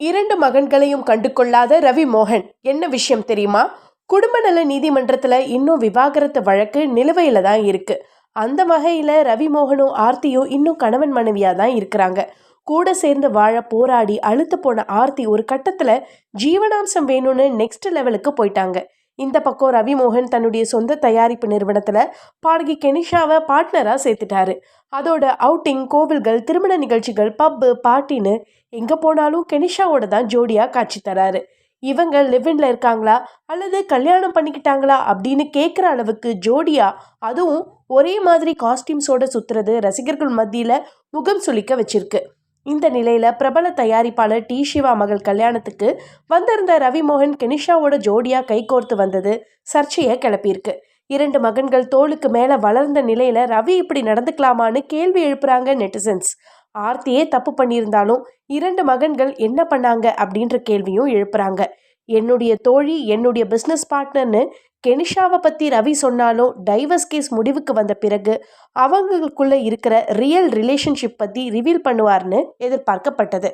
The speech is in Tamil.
2 மகன்களையும் கண்டு கொள்ளாத ரவி மோகன் என்ன விஷயம் தெரியுமா? குடும்ப நல நீதிமன்றத்துல இன்னும் விவாகரத்து வழக்கு நிலுவையில தான் இருக்கு. அந்த வகையில ரவி மோகனும் ஆர்த்தியும் இன்னும் கணவன் மனைவியா தான் இருக்கிறாங்க. கூட சேர்ந்து வாழ போராடி அழுத்து போன ஆர்த்தி ஒரு கட்டத்துல ஜீவனாம்சம் வேணும்னு நெக்ஸ்ட் லெவலுக்கு போயிட்டாங்க. இந்த பக்கம் ரவி மோகன் தன்னுடைய சொந்த தயாரிப்பு நிறுவனத்துல பாடகி கெனிஷாவை பார்ட்னரா சேர்த்துட்டாரு. அதோட அவுட்டிங், கோவில்கள், திருமண நிகழ்ச்சிகள், பப்பு, பார்ட்டின்னு எங்க போனாலும் கெனிஷாவோட தான் ஜோடியா காட்சி தராரு. இவங்க லிவ்இன்ல இருக்காங்களா அல்லது கல்யாணம் பண்ணிக்கிட்டாங்களா அப்படின்னு கேட்குற அளவுக்கு ஜோடியா, அதுவும் ஒரே மாதிரி காஸ்டியூம்ஸோட சுத்துறது ரசிகர்கள் மத்தியில முகம் சுளிக்க வச்சிருக்கு. இந்த நிலையில பிரபல தயாரிப்பாளர் டி சிவா மகள் கல்யாணத்துக்கு வந்திருந்த ரவி மோகன் கெனிஷாவோட ஜோடியா கைகோர்த்து வந்தது சர்ச்சையை கிளப்பியிருக்கு. 2 மகன்கள் தோளுக்கு மேல வளர்ந்த நிலையில ரவி இப்படி நடந்துக்கலாமான்னு கேள்வி எழுப்புறாங்க நெட்டிசன்ஸ். ஆர்த்தியே தப்பு பண்ணியிருந்தாலும் 2 மகன்கள் என்ன பண்ணாங்க அப்படின்ற கேள்வியும் எழுப்புறாங்க. என்னுடைய தோழி, என்னுடைய பிசினஸ் பார்ட்னர்னு கெனிஷாவை பத்தி ரவி சொன்னாலும் டைவர்ஸ் கேஸ் முடிவுக்கு வந்த பிறகு அவங்களுக்குள்ள இருக்கிற ரியல் ரிலேஷன்ஷிப் பத்தி ரிவீல் பண்ணுவார்னு எதிர்பார்க்கப்பட்டது.